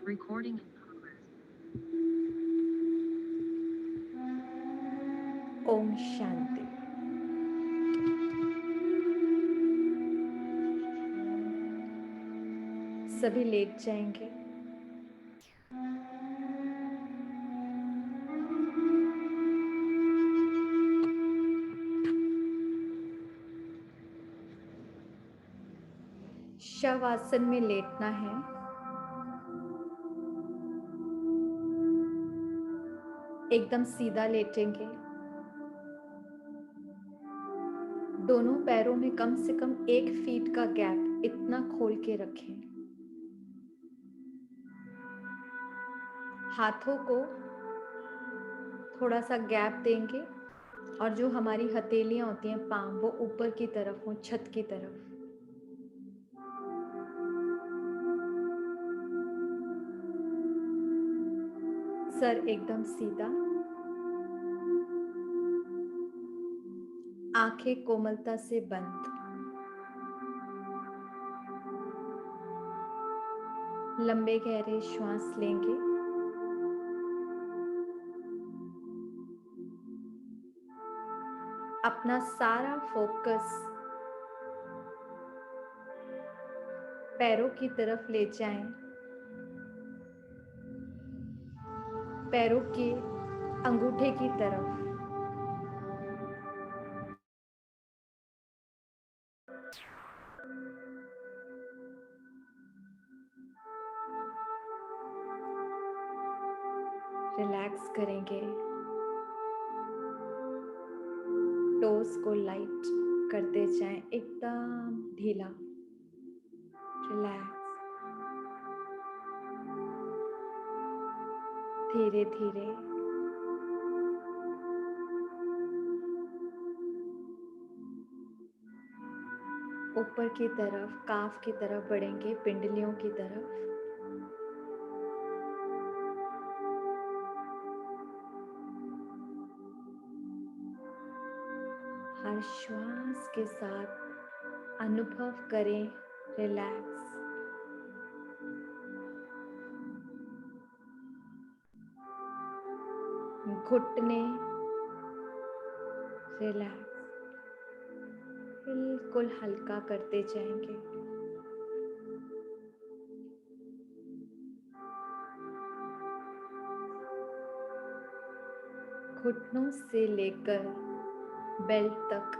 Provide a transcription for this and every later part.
Recording. Om Shanti. सभी late जाएंगे। शवासन में लेटना है। एकदम सीधा लेटेंगे। दोनों पैरों में कम से कम 1 फीट का गैप इतना खोल के रखें। हाथों को थोड़ा सा गैप देंगे और जो हमारी हथेलियां होती हैं पाम, वो ऊपर की तरफ हो, छत की तरफ। सर एकदम सीधा, आंखें कोमलता से बंद। लंबे गहरे श्वास लेंगे। अपना सारा फोकस पैरों की तरफ ले जाएं। पैरों के अंगूठे की तरफ। रिलैक्स करेंगे। टोस को लाइट करते जाएं, एकदम ढीला। रिलैक्स। धीरे धीरे ऊपर की तरफ, काफ की तरफ बढ़ेंगे, पिंडलियों की तरफ। हर श्वास के साथ अनुभव करें रिलैक्स। घुटने रिलैक्स, बिल्कुल हल्का करते जाएंगे। घुटनों से लेकर बेल्ट तक,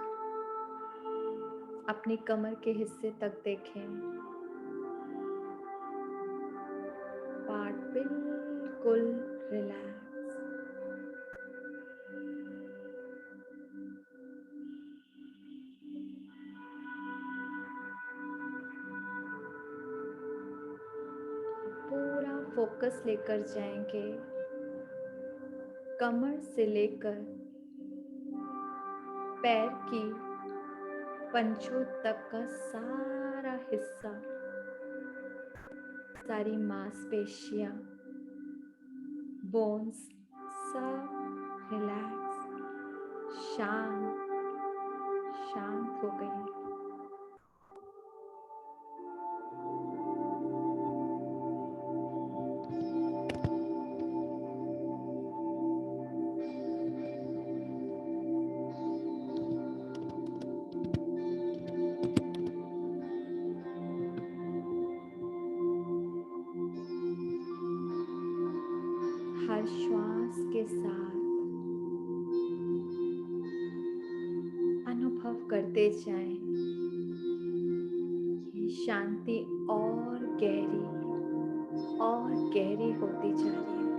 अपनी कमर के हिस्से तक देखें। पार्ट बिल्कुल रिलैक्स। पूरा फोकस लेकर जाएंगे कमर से लेकर पैर की पंचों तक का सारा हिस्सा, सारी मांसपेशियां, बोन्स सब रिलैक्स, शांत शांत हो गई। हर श्वास के साथ अनुभव करते जाएं, ये शांति और गहरी होती जा रही है।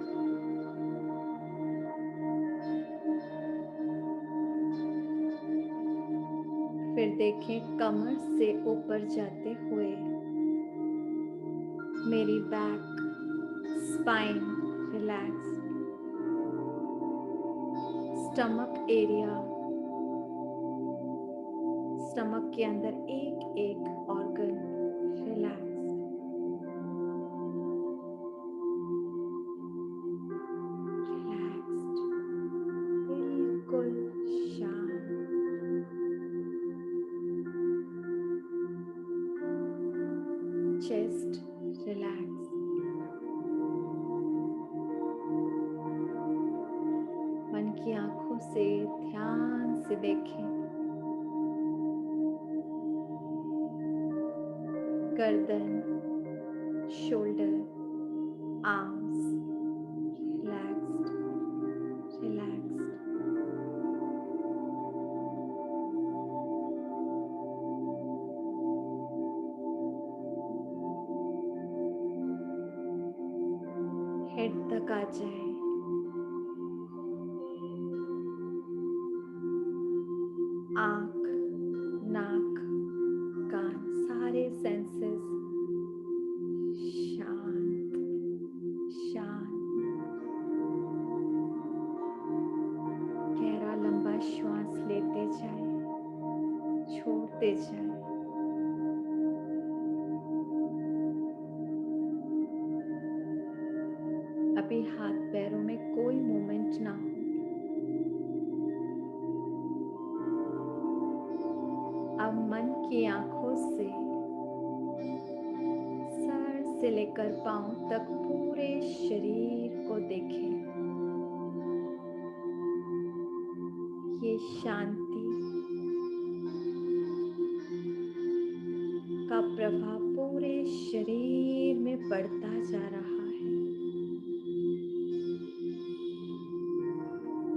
फिर देखें कमर से ऊपर जाते हुए मेरी back, spine relax, stomach area, stomach के अंदर एक एक ऑर्गन रिलैक्स। रिलैक्स्ड, बिल्कुल शांत। चेस्ट रिलैक्स, की आंखों से ध्यान से देखें। गर्दन, shoulder, arms relaxed, relaxed. Head तक आ जाए। आंख, नाक, कान, सारे सेंसेस शांत, शांत। गहरा लंबा श्वास लेते जाएं, छोड़ते जाएं। अभी हाथ पैरों में कोई मूवमेंट ना हो। अब मन की आंखों से सर से लेकर पांव तक पूरे शरीर को देखें। ये शांति का प्रभाव पूरे शरीर में पड़ता जा रहा है।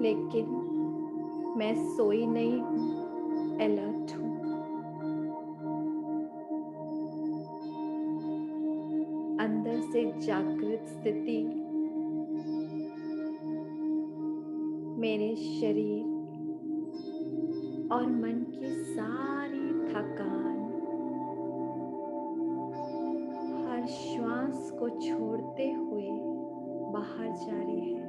लेकिन मैं सोई नहीं हूं, अलर्ट हूं। अंदर से जागृत स्थिति मेरे शरीर और मन की सारी थकान हर श्वास को छोड़ते हुए बाहर जा रही है।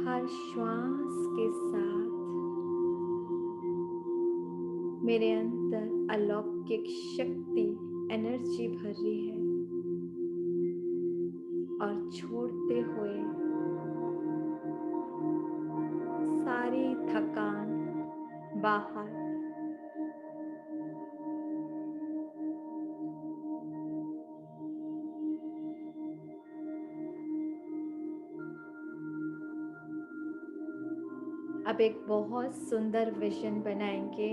हर श्वास के साथ मेरे अंदर अलौकिक शक्ति, एनर्जी भर रही है और छोड़ते हुए सारी थकान बाहर। अब एक बहुत सुंदर विजन बनाएंगे।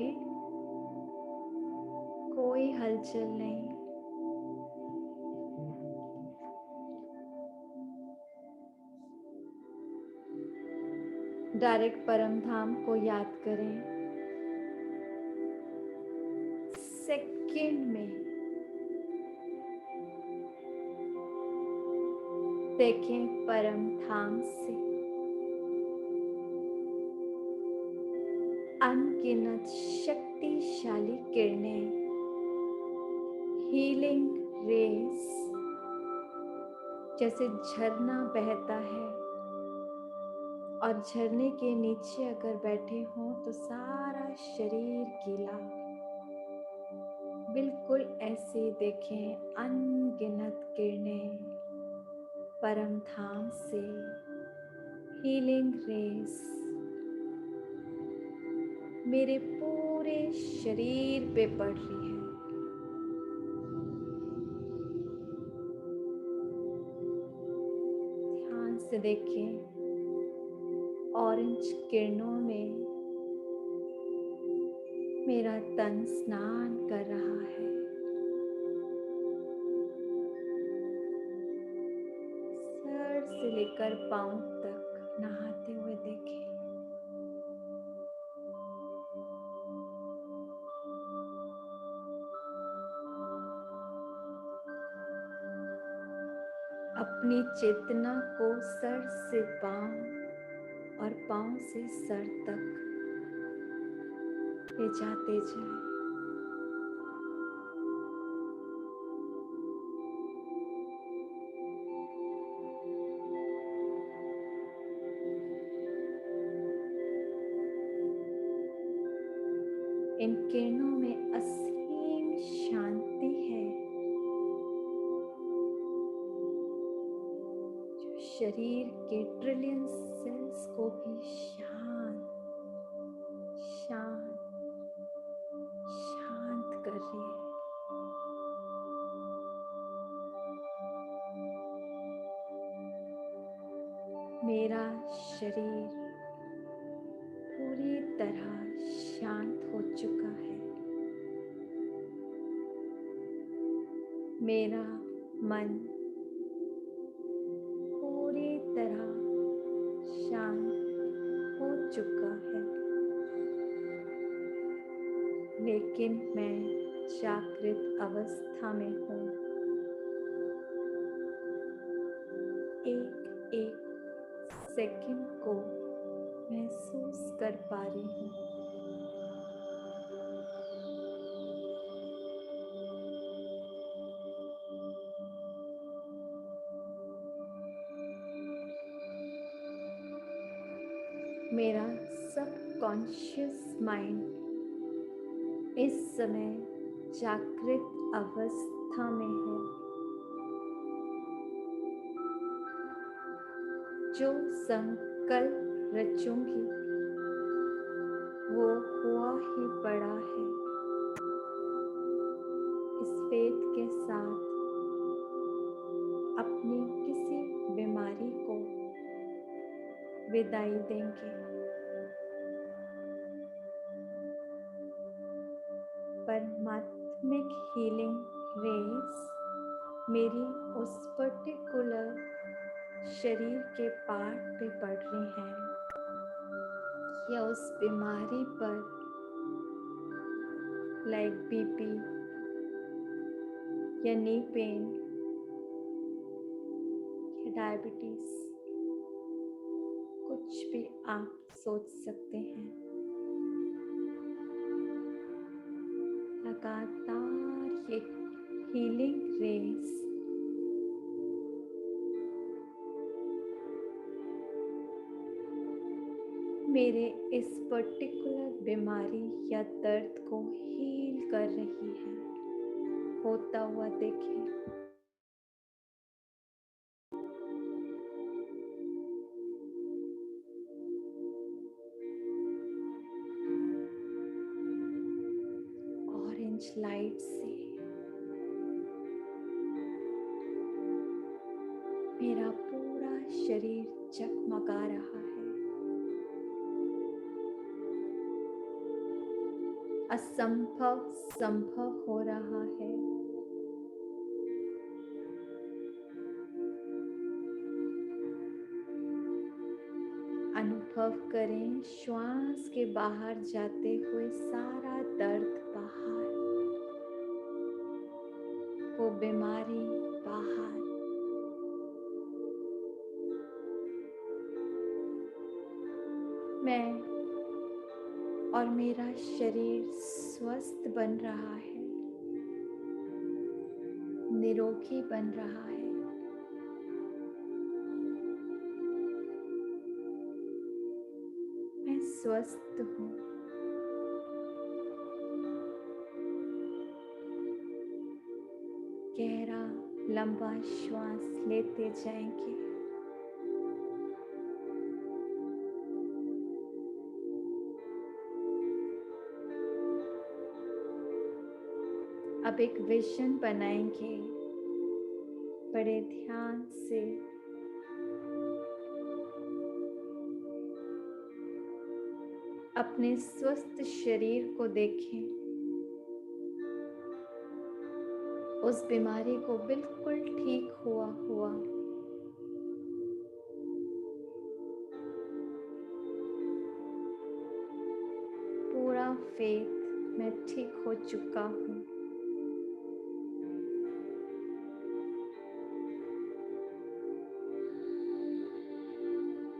कोई हलचल नहीं, डायरेक्ट परम धाम को याद करें। सेकंड में देखें परम धाम से अनगिनत शक्तिशाली किरणें, हीलिंग रेस जैसे झरना बहता है और झरने के नीचे अगर बैठे हों तो सारा शरीर गीला। बिल्कुल ऐसे देखें अनगिनत किरणें परम धाम से, हीलिंग रेस मेरे पूरे शरीर पे पड़ रही है। ध्यान से देखें ऑरेंज किरणों में मेरा तन स्नान कर रहा है। सर से लेकर पांव तक नहाते हुए देखें। अपनी चेतना को सर से पांव और पांव से सर तक ले जाते जाएं। इन किरणों में असीम शांति है जो शरीर के ट्रिलियन सेल्स को भी शांत शांत शांत कर रही है। मेरा शरीर पूरी तरह शांत हो चुका है। मेरा मन पूरी तरह शांत हो चुका है, लेकिन मैं जागृत अवस्था में हूँ। एक एक सेकंड को महसूस कर पा रही हूँ। मेरा सबकॉन्शियस माइंड इस समय जागृत अवस्था में है। जो संकल्प रचूंगी वो हुआ ही पड़ा है। इस फेथ के साथ अपनी किसी बीमारी को विदाई देंगे। परमात्मिक हीलिंग रेस मेरी उस पर्टिकुलर शरीर के पार्ट पे पड़ रही हैं या उस बीमारी पर, लाइक बीपी या नी पेन या डायबिटीज, कुछ भी आप सोच सकते हैं। लगातार ये हीलिंग रेस मेरे इस पर्टिकुलर बीमारी या दर्द को हील कर रही है। होता हुआ देखें। ऑरेंज लाइट से मेरा पूरा शरीर जगमगा रहा है। असंभव संभव हो रहा है। अनुभव करें श्वास के बाहर जाते हुए सारा दर्द बाहर, वो बीमारी बाहर। मैं और मेरा शरीर स्वस्थ बन रहा है, निरोगी बन रहा है। मैं स्वस्थ हूँ। गहरा लंबा श्वास लेते जाएंगे। अब एक विजन बनाएंगे बड़े ध्यान से। अपने स्वस्थ शरीर को देखें। उस बीमारी को बिल्कुल ठीक हुआ हुआ। पूरा फेथ मैं ठीक हो चुका हूँ।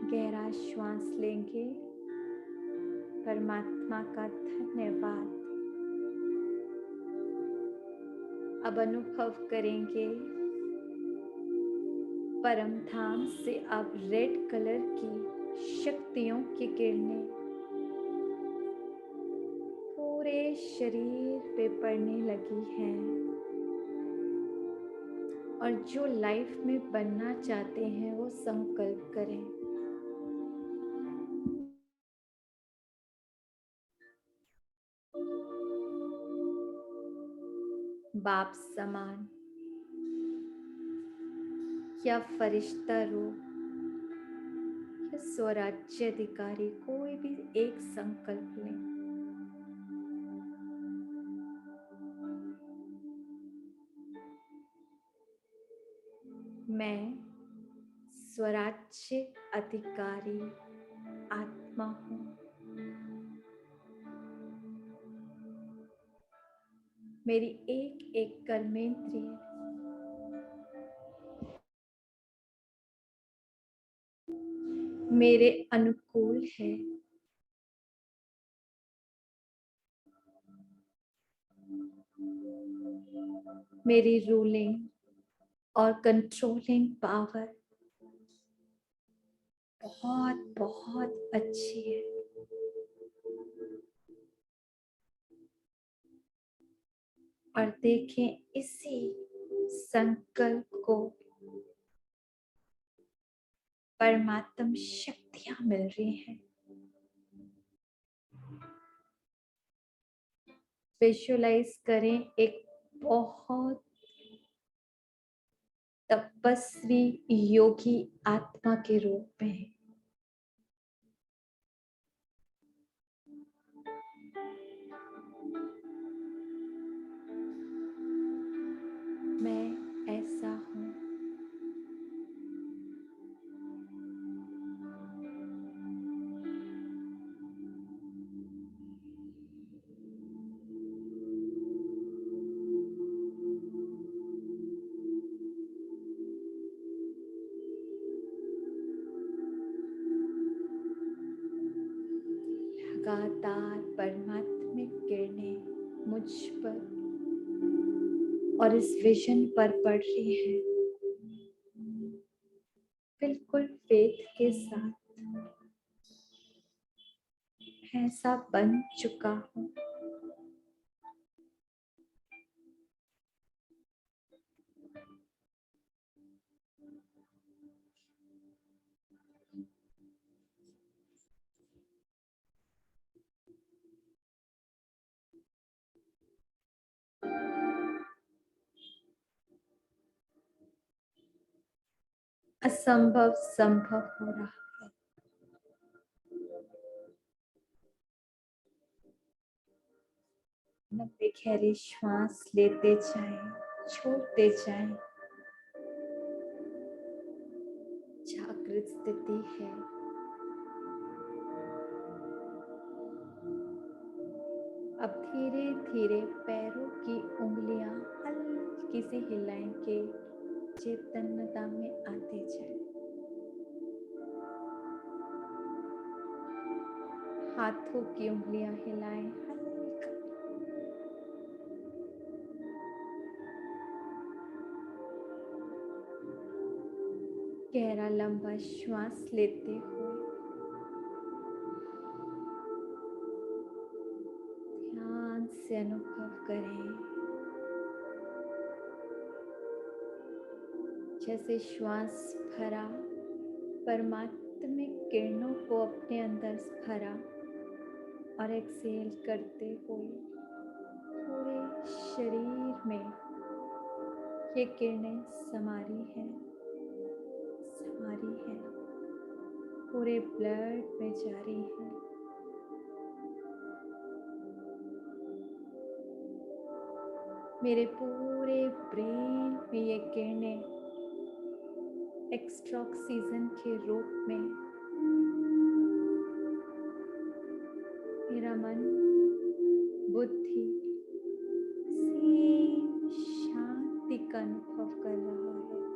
गहरा श्वास लेंगे। परमात्मा का धन्यवाद। अब अनुभव करेंगे परम धाम से अब रेड कलर की शक्तियों की किरणें पूरे शरीर पे पड़ने लगी हैं। और जो लाइफ में बनना चाहते हैं वो संकल्प करें। बाप समान या फरिश्ता रूप स्वराज्य अधिकारी कोई भी एक संकल्प लें। मैं स्वराज्य अधिकारी आत्मा हूँ। मेरी एक एक कर्मेंद्रिय मेरे अनुकूल है। मेरी रूलिंग और कंट्रोलिंग पावर बहुत बहुत अच्छी है। और देखें, इसी संकल्प को परमात्म शक्तियां मिल रही हैं। विजुअलाइज करें, एक बहुत तपस्वी योगी आत्मा के रूप में। मैं ऐसा हूँ। लगातार परमात्मिक किरणें मुझ पर और इस विजन पर पड़ रही है। बिल्कुल फेथ के साथ ऐसा बन चुका हूँ। असंभव संभव हो रहा है। लंबे गहरी श्वास लेते जाएं, छोड़ते जाएं। जागृत स्थिति है। अब धीरे धीरे पैरों की उंगलियां हल्की सी हिलाएंगे, चेतनता में आते जाएं। हाथों की उंगलियां हिलाएं हल्का। गहरा लंबा श्वास लेते हुए ध्यान से अनुभव करें, जैसे श्वास भरा, परमात्मिक किरणों को अपने अंदर भरा और एक्सेल करते हुए पूरे शरीर में ये किरणें समारी हैं, पूरे ब्लड में जारी है। मेरे पूरे ब्रेन में ये किरणें एक्स्ट्रा ऑक्सीजन के रूप में मेरा मन, बुद्धि सेम शांति का अनुभव कर रहा है।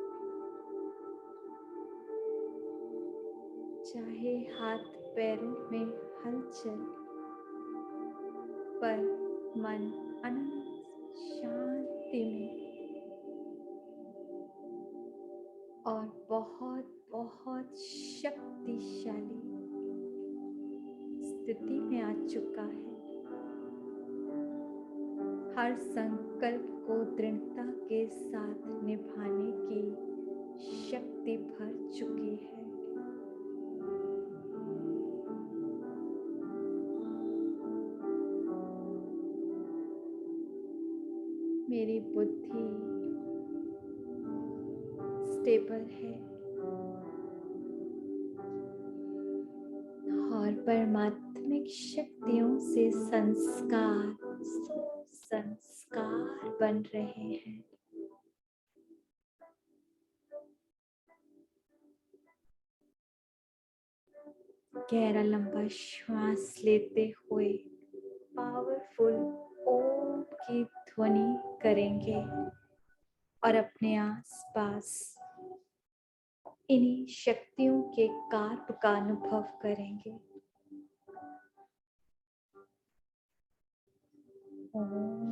चाहे हाथ पैरों में हलचल, पर मन अनंत शांति में और बहुत बहुत शक्तिशाली स्थिति में आ चुका है। हर संकल्प को दृढ़ता के साथ निभाने की शक्ति भर चुकी है। मेरी बुद्धि स्टेबल है। और परमात्मिक शक्तियों से संस्कार बन रहे हैं। गहरा लंबा श्वास लेते हुए पावरफुल ओम की ध्वनि करेंगे और अपने आसपास इन्हीं शक्तियों के कार्य का अनुभव करेंगे। ओम।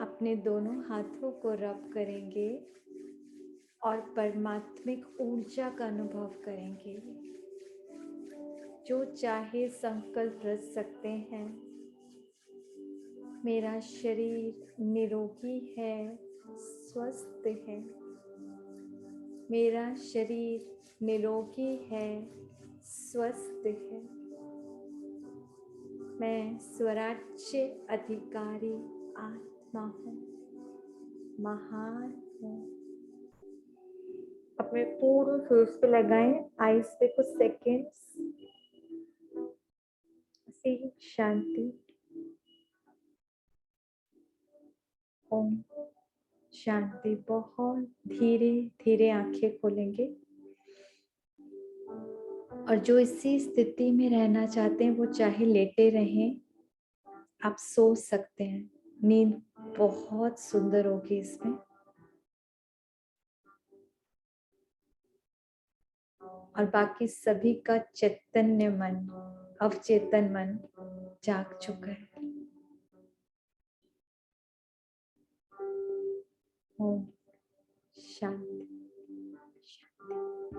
अपने दोनों हाथों को रब करेंगे और परमात्मिक ऊर्जा का अनुभव करेंगे। जो चाहे संकल्प रच सकते हैं। मेरा शरीर निरोगी है, स्वस्थ है। मेरा शरीर निरोगी है, स्वस्थ है। मैं स्वराज्य अधिकारी आत्मा हूँ, महान हूँ। अपने पूरे फेस पे लगाएं, आईज पे कुछ सेकेंड्स से शांति। ओम शांति। बहुत धीरे धीरे आंखें खोलेंगे और जो इसी स्थिति में रहना चाहते हैं वो चाहे लेटे रहें, आप सो सकते हैं। नींद बहुत सुंदर होगी इसमें। और बाकी सभी का चैतन्य मन, अवचेतन मन जाग चुका है। ओम शांति।